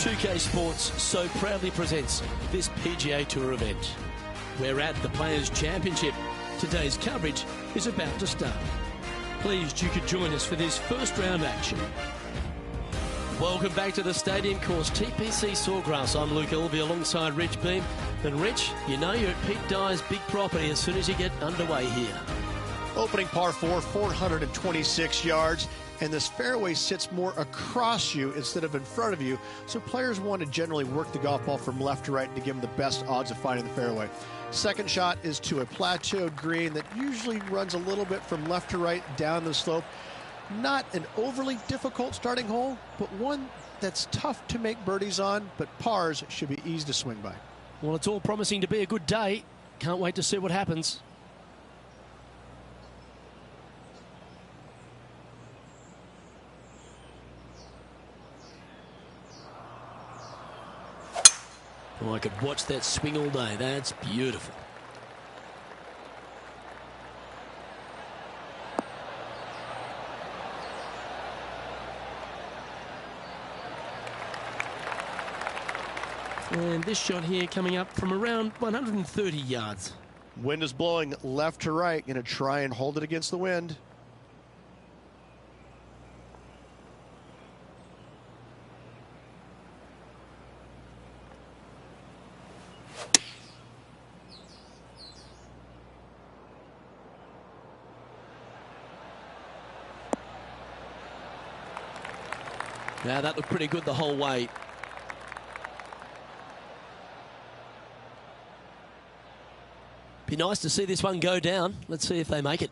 2K Sports so proudly presents this PGA Tour event. We're at the Players' Championship. Today's coverage is about to start. Pleased you could join us for this first round action. Welcome back to the Stadium Course, TPC Sawgrass. I'm Luke Elvey alongside Rich Beam. And Rich, you know you're at Pete Dyer's big property as soon as you get underway here. Opening par 4, 426 yards. And this fairway sits more across you instead of in front of you, so players want to generally work the golf ball from left to right to give them the best odds of finding the fairway. Second shot is to a plateaued green that usually runs a little bit from left to right down the slope. Not an overly difficult starting hole, but one that's tough to make birdies on, but pars should be easy to swing by. Well, it's all promising to be a good day. Can't wait to see what happens. Oh, I could watch that swing all day. That's beautiful. And this shot here coming up from around 130 yards. Wind is blowing left to right. Going to try and hold it against the wind. Now that looked pretty good the whole way. Be nice to see this one go down. Let's see if they make it.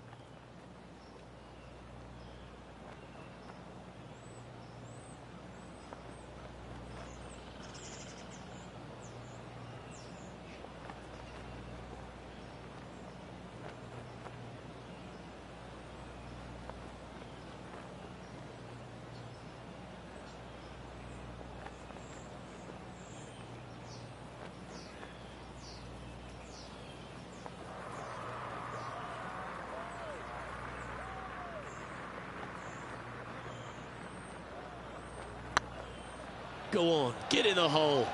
Go on, get in the hole.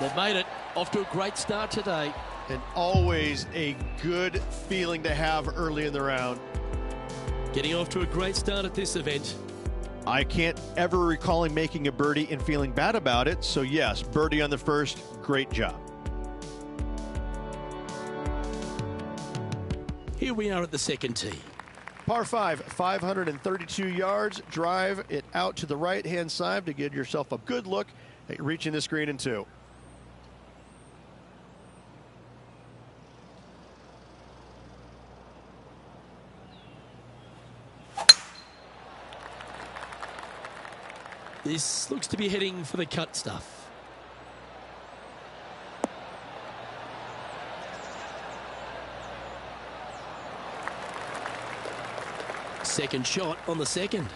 They've made it. Off to a great start today. And always a good feeling to have early in the round. Getting off to a great start at this event. I can't ever recall him making a birdie and feeling bad about it. So yes, birdie on the first, great job. Here we are at the second tee. Par 5, 532 yards. Drive it out to the right-hand side to give yourself a good look at reaching this green in two. This looks to be heading for the cut stuff. Second shot on the second.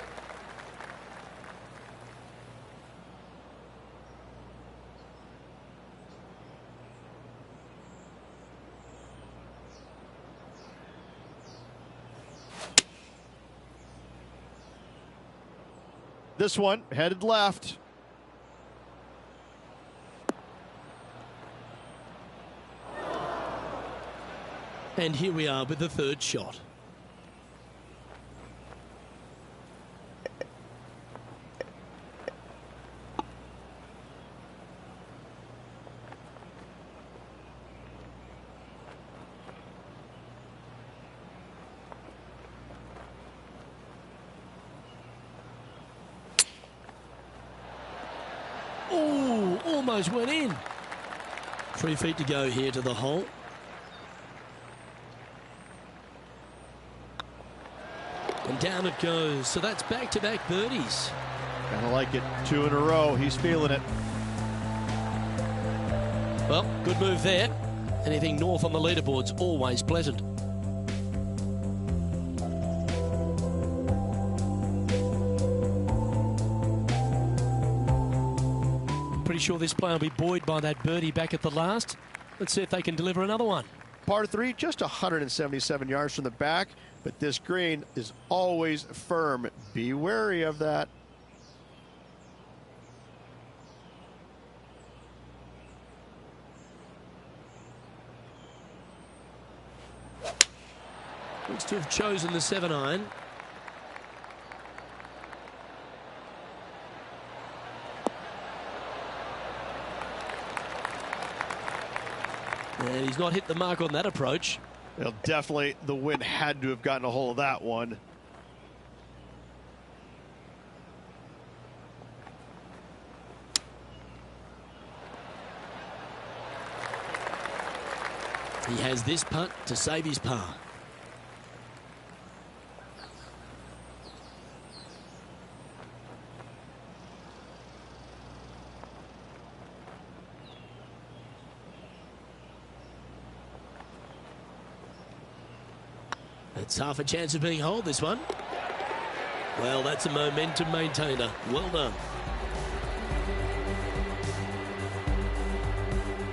This one headed left. And here we are with the third shot. Oh, almost went in. 3 feet to go here to the hole. And down it goes. So that's back-to-back birdies. Kind of like it. 2 in a row. He's feeling it. Well, good move there. Anything north on the leaderboard's always pleasant. Pretty sure this player will be buoyed by that birdie back at the last. Let's see if they can deliver another one. Par 3, just 177 yards from the back, but this green is always firm. Be wary of that. Looks to have chosen the 7-iron. And he's not hit the mark on that approach. Well, definitely the wind had to have gotten a hold of that one. He has this putt to save his par. It's half a chance of being holed, this one. Well, that's a momentum maintainer. Well done.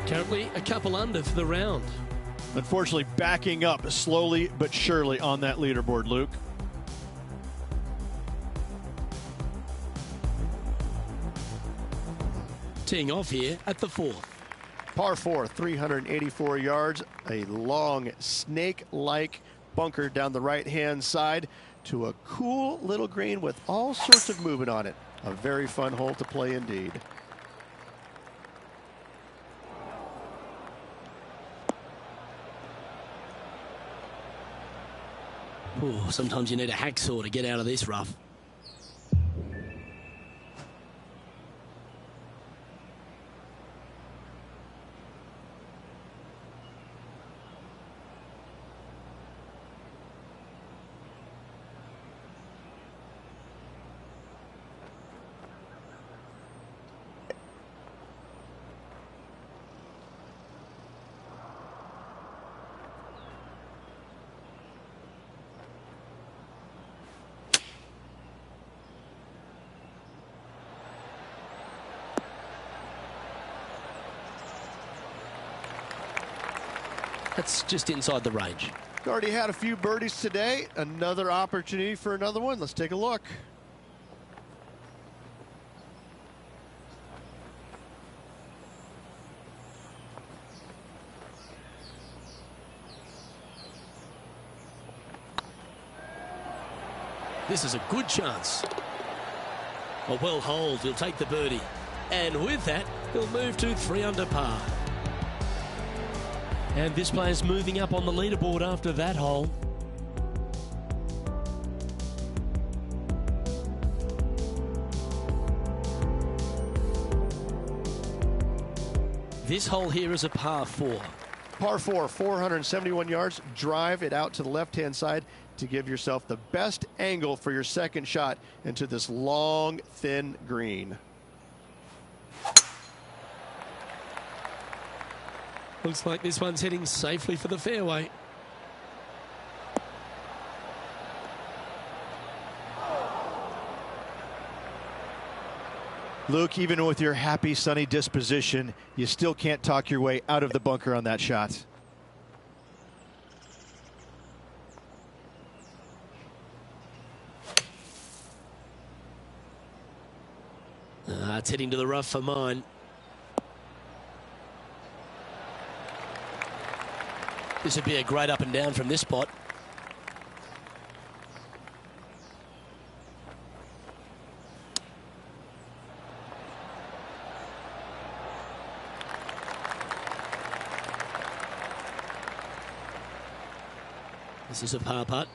Currently a couple under for the round. Unfortunately, backing up slowly but surely on that leaderboard, Luke. Teeing off here at the 4th. Par 4, 384 yards, a long snake-like bunker down the right-hand side to a cool little green with all sorts of movement on it. A very fun hole to play indeed. Ooh, sometimes you need a hacksaw to get out of this rough. That's just inside the range. Already had a few birdies today. Another opportunity for another one. Let's take a look. This is a good chance. A well holed, he'll take the birdie. And with that, he'll move to 3 under par. And this player's moving up on the leaderboard after that hole. This hole here is a par 4. Par 4, 471 yards. Drive it out to the left-hand side to give yourself the best angle for your second shot into this long, thin green. Looks like this one's heading safely for the fairway. Luke, even with your happy, sunny disposition, you still can't talk your way out of the bunker on that shot. It's heading to the rough for mine. This would be a great up and down from this spot. This is a par putt.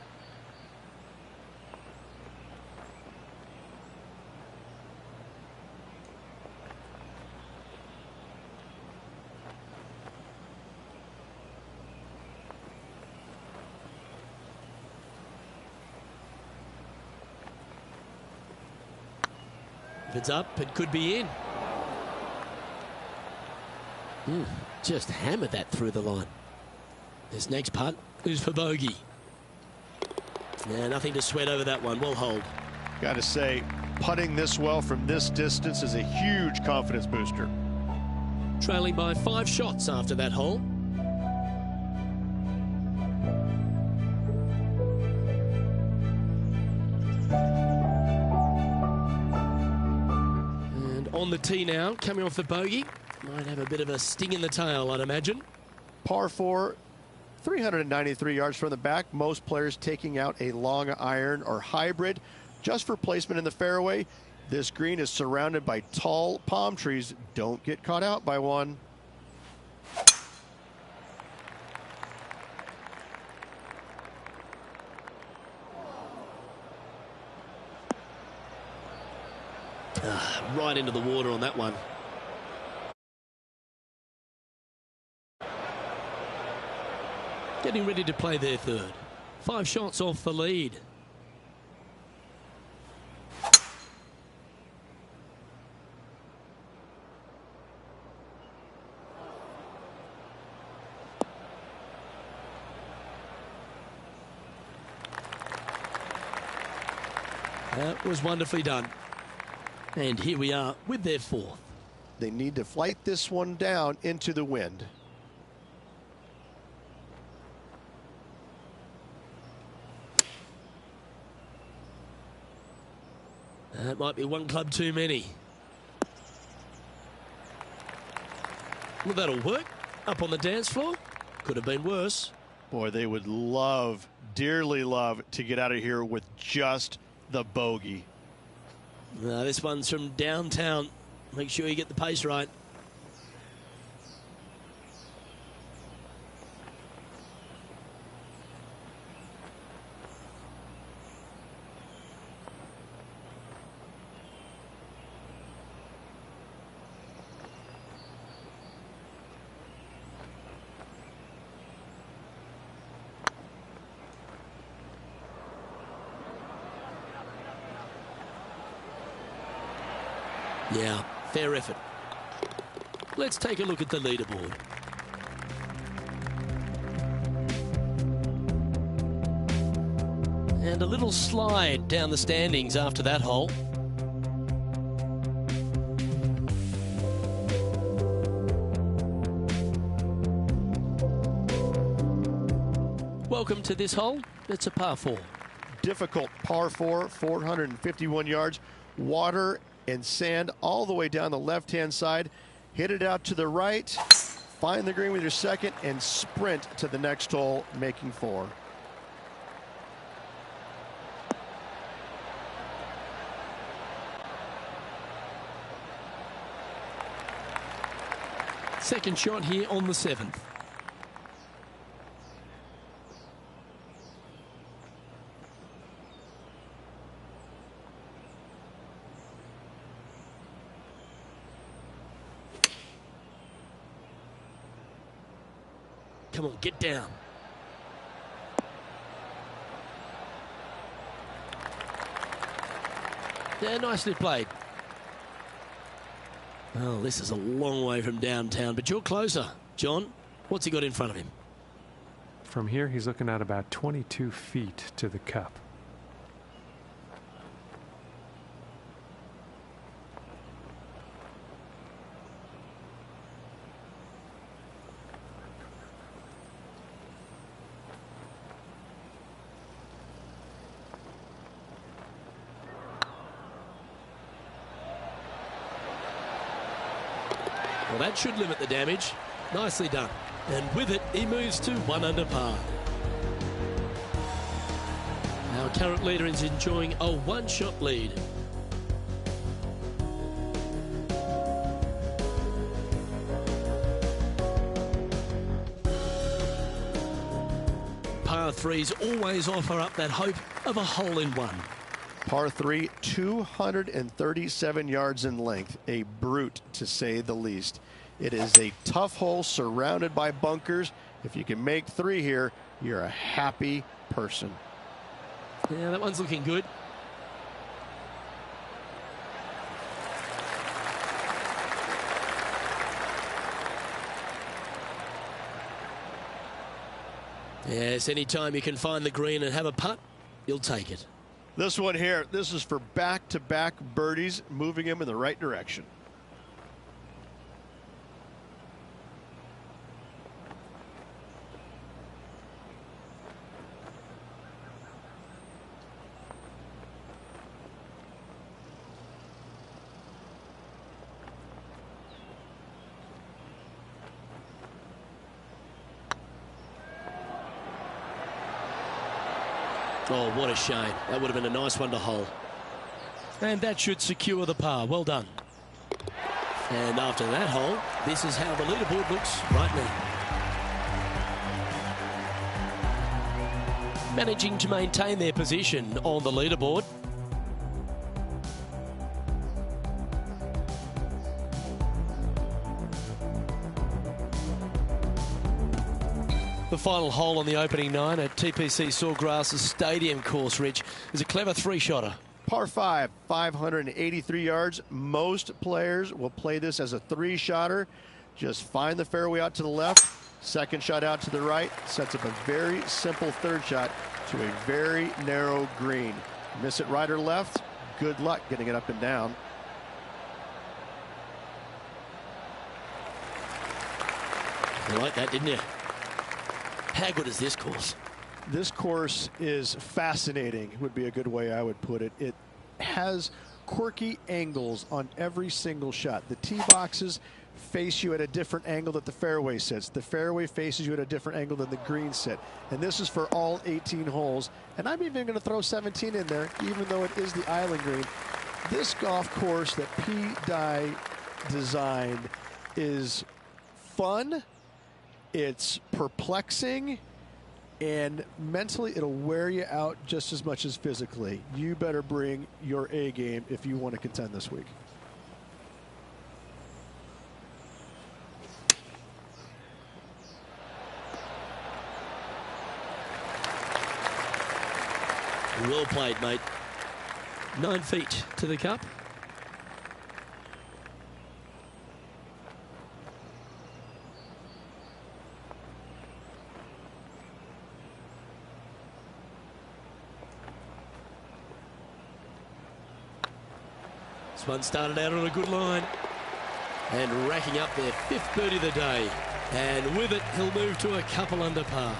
If it's up, it could be in. Just hammered that through the line. This next putt is for bogey. Yeah, nothing to sweat over that one. Well hold. Got to say, putting this well from this distance is a huge confidence booster. Trailing by 5 shots after that hole. And on the tee now, coming off the bogey. Might have a bit of a sting in the tail, I'd imagine. Par 4, 393 yards from the back. Most players taking out a long iron or hybrid just for placement in the fairway. This green is surrounded by tall palm trees. Don't get caught out by one. Right into the water on that one. Getting ready to play their third. 5 shots off the lead. That was wonderfully done. And here we are with their fourth. They need to flight this one down into the wind. That might be one club too many. Well, that'll work. Up on the dance floor. Could have been worse. Boy, they would love, dearly love, to get out of here with just the bogey. This one's from downtown. Make sure you get the pace right. Yeah, fair effort. Let's take a look at the leaderboard. And a little slide down the standings after that hole. Welcome to this hole. It's a par 4. Difficult par 4, 451 yards. Water and sand all the way down the left-hand side. Hit it out to the right, find the green with your second, and sprint to the next hole, making 4. Second shot here on the 7th. Come on, get down. Yeah, nicely played. Oh, this is a long way from downtown, but you're closer. John, what's he got in front of him? From here, he's looking at about 22 feet to the cup. Well, that should limit the damage. Nicely done. And with it, he moves to 1 under par. Our current leader is enjoying a 1-shot lead. Par 3s always offer up that hope of a hole-in-one. Par 3, 237 yards in length, a brute to say the least. It is a tough hole surrounded by bunkers. If you can make 3 here, you're a happy person. Yeah, that one's looking good. Yes, anytime you can find the green and have a putt, you'll take it. This one here, this is for back-to-back birdies, moving him in the right direction. Oh, what a shame. That would have been a nice one to hole. And that should secure the par. Well done. And after that hole, this is how the leaderboard looks right now. Managing to maintain their position on the leaderboard. The final hole on the opening 9 at TPC Sawgrass Stadium course, Rich, is a clever three-shotter. Par 5, 583 yards. Most players will play this as a three-shotter. Just find the fairway out to the left, second shot out to the right, sets up a very simple third shot to a very narrow green. Miss it right or left, good luck getting it up and down. You like that, didn't you? How good is this course? This course is fascinating, would be a good way I would put it. It has quirky angles on every single shot. The tee boxes face you at a different angle that the fairway sits. The fairway faces you at a different angle than the green sit. And this is for all 18 holes. And I'm even going to throw 17 in there, even though it is the island green. This golf course that P. Dye designed is fun. It's perplexing, and mentally it'll wear you out just as much as physically. You better bring your A game if you want to contend this week. Well played, mate. 9 feet to the cup. This one started out on a good line and racking up their 5th birdie of the day. And with it, he'll move to a couple under par.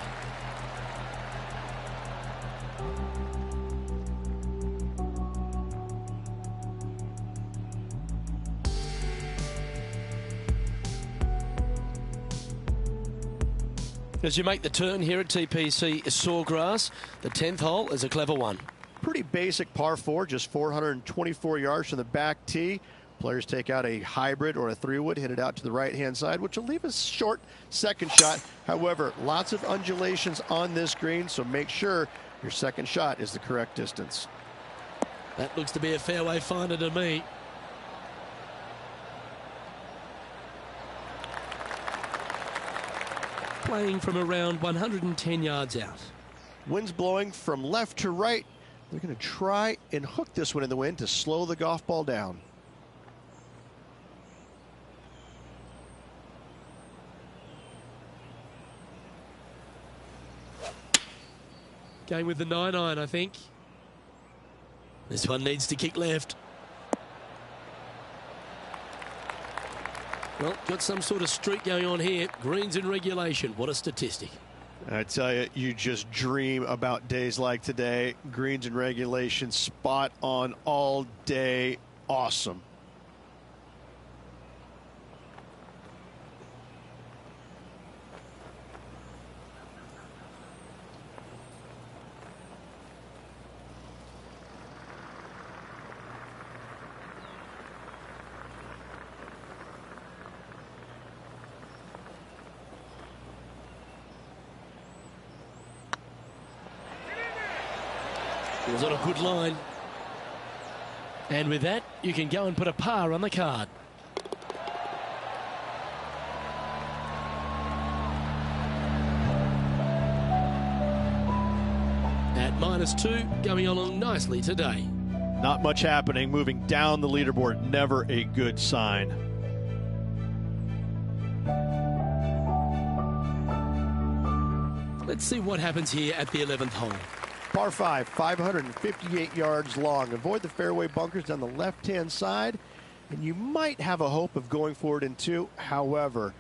As you make the turn here at TPC Sawgrass, the 10th hole is a clever one. Pretty basic par 4, just 424 yards from the back tee. Players take out a hybrid or a 3-wood, hit it out to the right-hand side, which will leave a short second shot. However, lots of undulations on this green, so make sure your second shot is the correct distance. That looks to be a fairway finder to me. Playing from around 110 yards out. Wind's blowing from left to right. They're going to try and hook this one in the wind to slow the golf ball down. Going with the 9-iron, I think. This one needs to kick left. Well, got some sort of streak going on here. Greens in regulation. What a statistic. I tell you, you just dream about days like today. Greens in regulation, spot on all day. Awesome. It was on a good line. And with that, you can go and put a par on the card. At -2, going along nicely today. Not much happening, moving down the leaderboard, never a good sign. Let's see what happens here at the 11th hole. Par 5, 558 yards long. Avoid the fairway bunkers down the left-hand side, and you might have a hope of going forward in 2. However,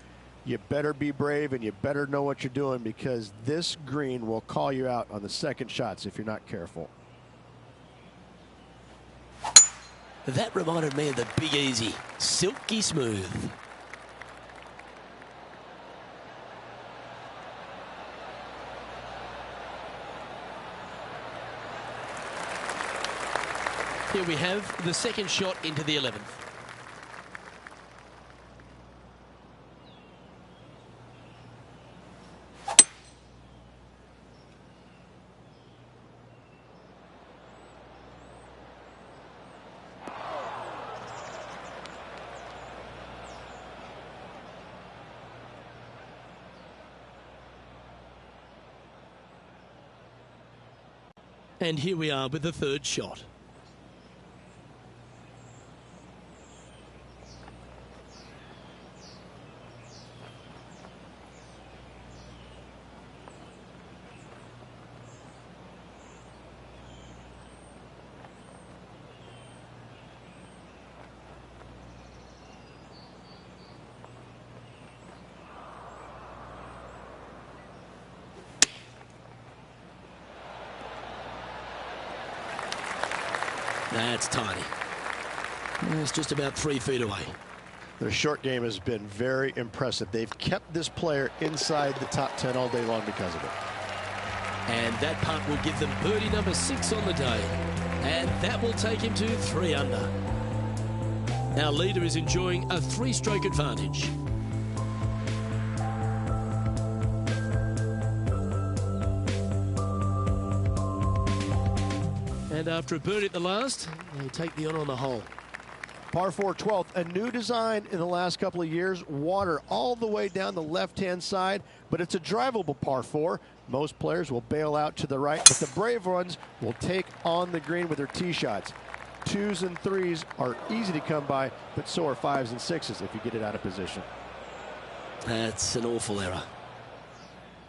you better be brave and you better know what you're doing, because this green will call you out on the second shots if you're not careful. That reminded me of the Big Easy. Silky smooth. Here we have the second shot into the 11th. And here we are with the third shot. That's tiny. It's just about 3 feet away. Their short game has been very impressive. They've kept this player inside the top 10 all day long because of it. And that putt will give them birdie number 6 on the day. And that will take him to 3 under. Our leader is enjoying a 3-stroke advantage. And after a birdie at the last, they take the on the hole. Par 4 12th, a new design in the last couple of years. Water all the way down the left-hand side, but it's a drivable par 4. Most players will bail out to the right, but the brave ones will take on the green with their tee shots. 2s and 3s are easy to come by, but so are 5s and 6s if you get it out of position. That's an awful error.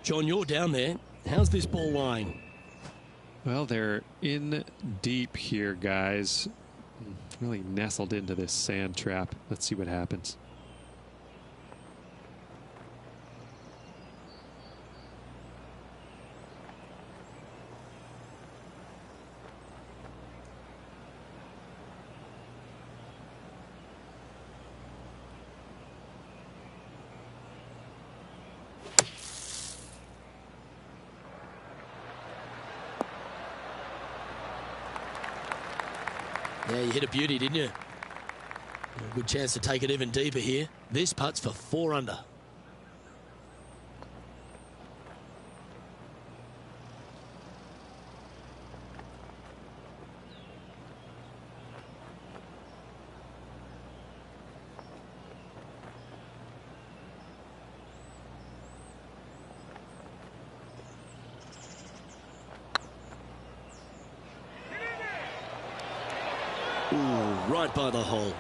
John, you're down there. How's this ball lying? Well, they're in deep here, guys. Really nestled into this sand trap. Let's see what happens. Yeah, you hit a beauty, didn't you? A good chance to take it even deeper here. This putt's for 4 under. Ooh, right by the hole.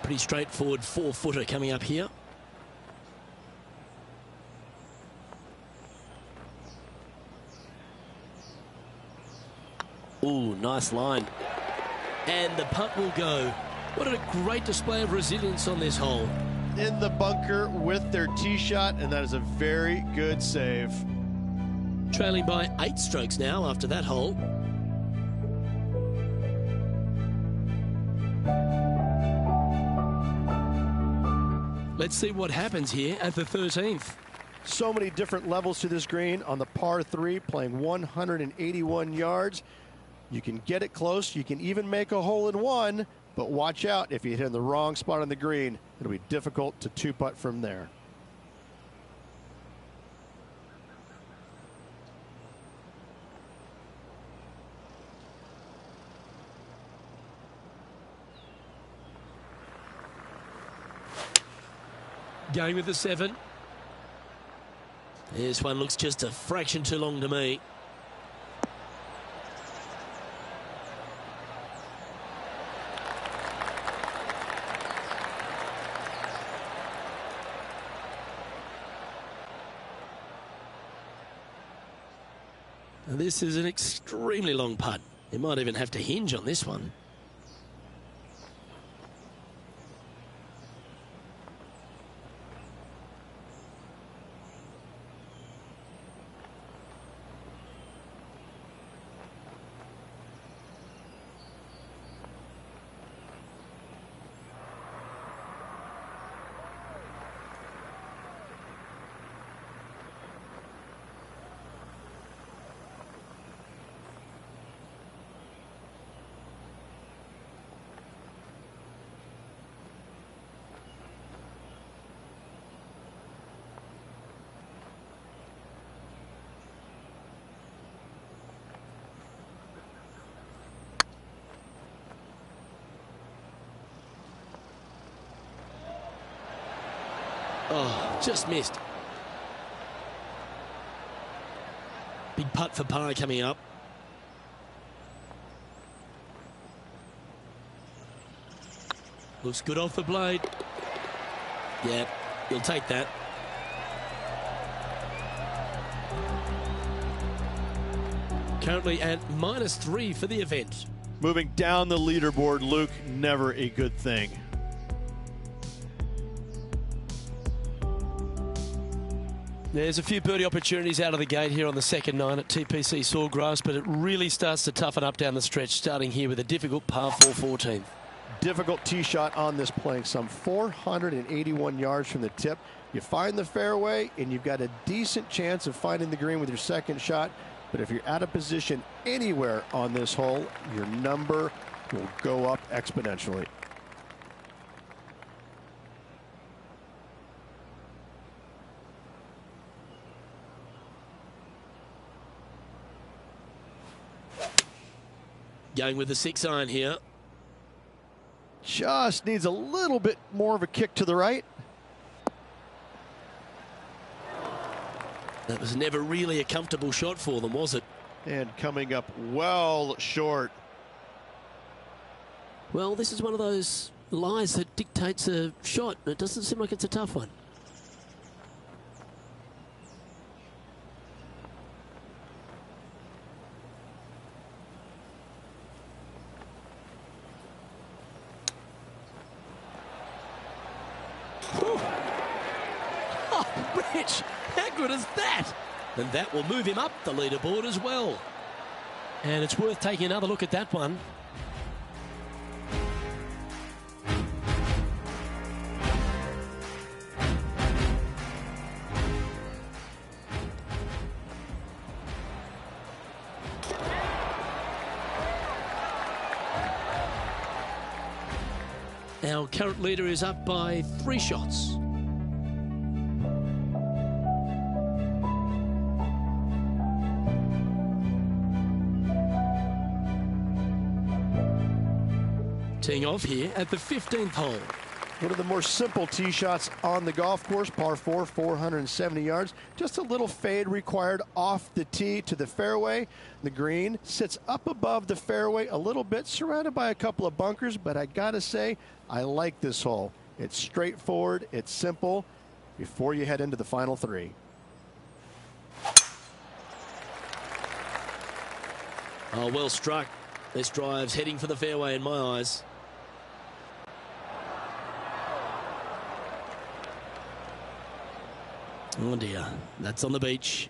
Pretty straightforward 4-footer coming up here. Ooh, nice line. And the putt will go. What a great display of resilience on this hole. In the bunker with their tee shot, and that is a very good save. Trailing by 8 strokes now after that hole. Let's see what happens here at the 13th. So many different levels to this green on the par 3, playing 181 yards. You can get it close. You can even make a hole in one, but watch out if you hit in the wrong spot on the green. It'll be difficult to 2-putt from there. Going with the 7. This one looks just a fraction too long to me. And this is an extremely long putt. You might even have to hinge on this one. Oh, just missed. Big putt for par coming up. Looks good off the blade. Yeah, he'll take that. Currently at -3 for the event. Moving down the leaderboard, Luke, never a good thing. There's a few birdie opportunities out of the gate here on the second 9 at TPC Sawgrass, but it really starts to toughen up down the stretch, starting here with a difficult par 4 14th. Difficult tee shot on this, playing some 481 yards from the tip. You find the fairway, and you've got a decent chance of finding the green with your second shot. But if you're out of position anywhere on this hole, your number will go up exponentially. Going with the 6-iron here. Just needs a little bit more of a kick to the right. That was never really a comfortable shot for them, was it? And coming up well short. Well, this is one of those lies that dictates a shot. It doesn't seem like it's a tough one. Rich, how good is that? And that will move him up the leaderboard as well. And it's worth taking another look at that one. Our current leader is up by 3 shots. Teeing off here at the 15th hole. One of the more simple tee shots on the golf course, par 4, 470 yards. Just a little fade required off the tee to the fairway. The green sits up above the fairway a little bit, surrounded by a couple of bunkers, but I gotta say, I like this hole. It's straightforward, it's simple, before you head into the final 3. Oh, well struck. This drive's heading for the fairway in my eyes. Oh dear, that's on the beach.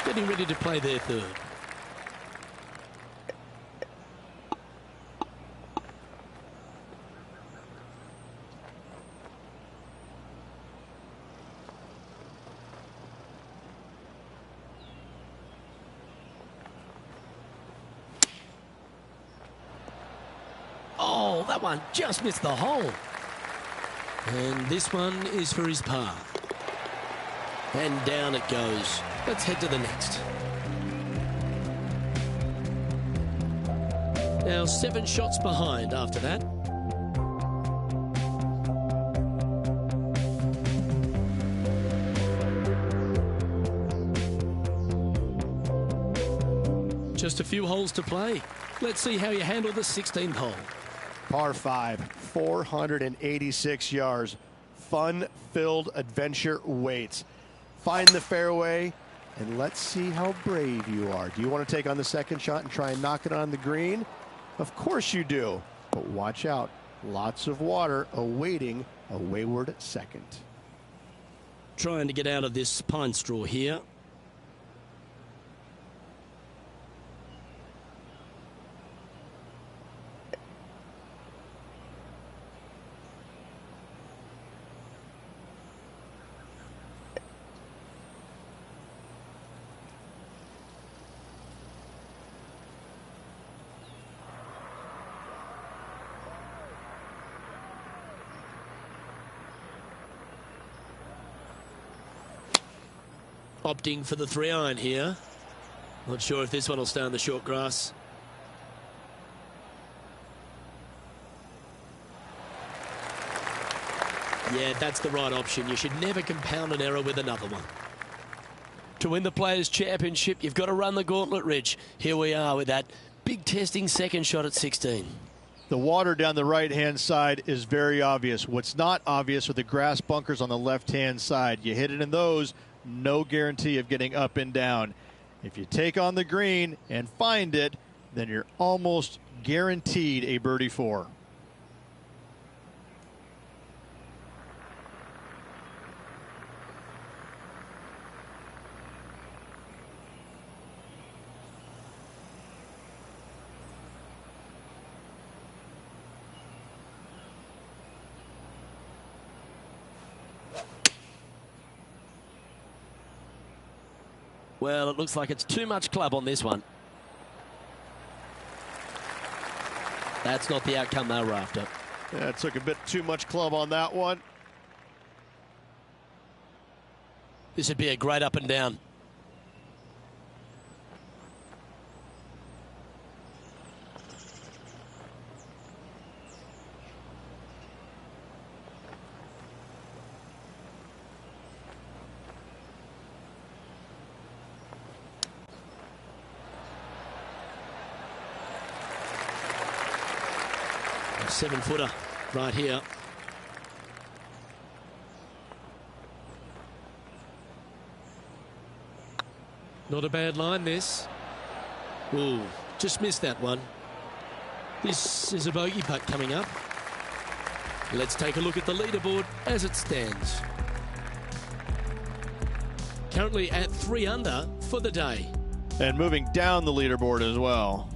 Getting ready to play their third. Oh, that one just missed the hole. And this one is for his par. And down it goes. Let's head to the next. Now 7 shots behind after that. Just a few holes to play. Let's see how you handle the 16th hole. Par 5, 486 yards. Fun-filled adventure waits. Find the fairway, and let's see how brave you are. Do you want to take on the second shot and try and knock it on the green? Of course you do, but watch out. Lots of water awaiting a wayward second. Trying to get out of this pine straw here. Opting for the 3-iron here. Not sure if this one will stay on the short grass. Yeah, that's the right option. You should never compound an error with another one. To win the Players' Championship, you've got to run the gauntlet, Rich. Here we are with that big testing second shot at 16. The water down the right-hand side is very obvious. What's not obvious are the grass bunkers on the left-hand side. You hit it in those, no guarantee of getting up and down. If you take on the green and find it, then you're almost guaranteed a birdie 4. Well, it looks like it's too much club on this one. That's not the outcome they were after. Yeah, it took a bit too much club on that one. This would be a great up and down. A 7-footer right here. Not a bad line, this. Ooh, just missed that one. This is a bogey putt coming up. Let's take a look at the leaderboard as it stands. Currently at 3 under for the day. And moving down the leaderboard as well.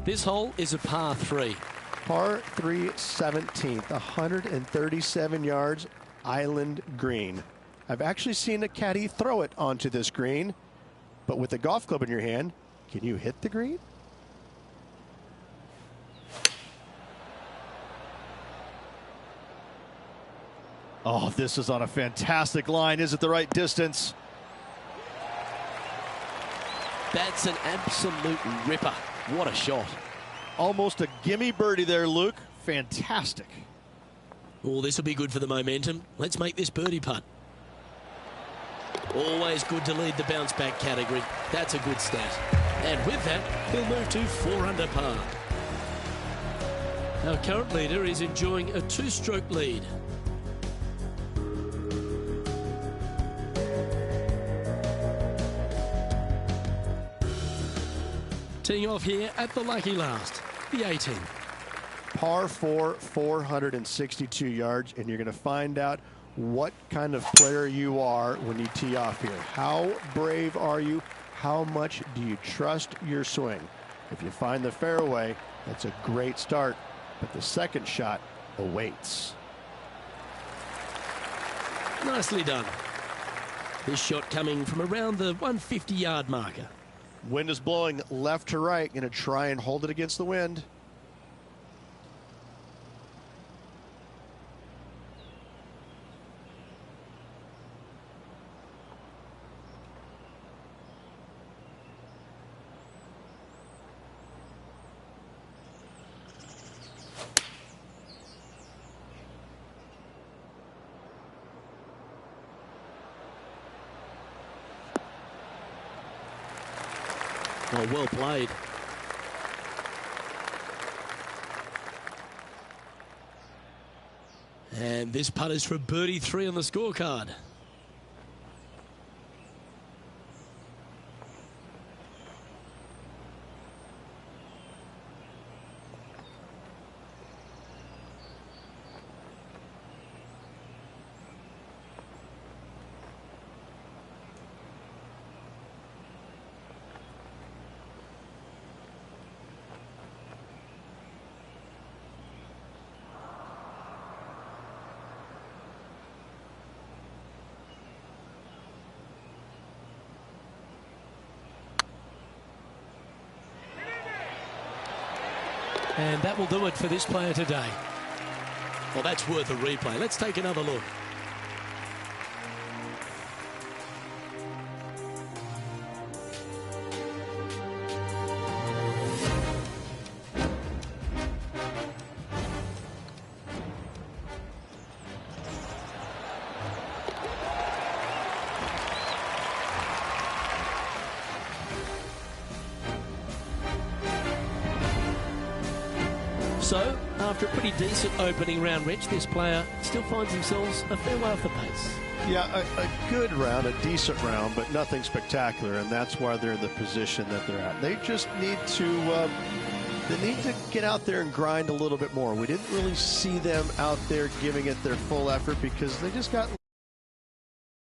This hole is a par 3. Par 3 17th, 137 yards, island green. I've actually seen a caddy throw it onto this green, but with a golf club in your hand, can you hit the green? Oh, this is on a fantastic line. Is it the right distance? That's an absolute ripper. What a shot. Almost a gimme birdie there, Luke. Fantastic. Oh, this will be good for the momentum. Let's make this birdie putt. Always good to lead the bounce back category. That's a good stat. And with that, he'll move to 4 under par. Our current leader is enjoying a 2-stroke lead. Teeing off here at the lucky last, the 18. Par 4, 462 yards, and you're going to find out what kind of player you are when you tee off here. How brave are you? How much do you trust your swing? If you find the fairway, that's a great start, but the second shot awaits. Nicely done. This shot coming from around the 150-yard marker. Wind is blowing left to right. Going to try and hold it against the wind. Oh, well played. And this putt is for birdie 3 on the scorecard. And that will do it for this player today. Well, that's worth a replay. Let's take another look. So, after a pretty decent opening round, Rich, this player still finds themselves a fair way off the pace. Yeah, a good round, a decent round, but nothing spectacular, and that's why they're in the position that they're at. They just need to get out there and grind a little bit more. We didn't really see them out there giving it their full effort because they just got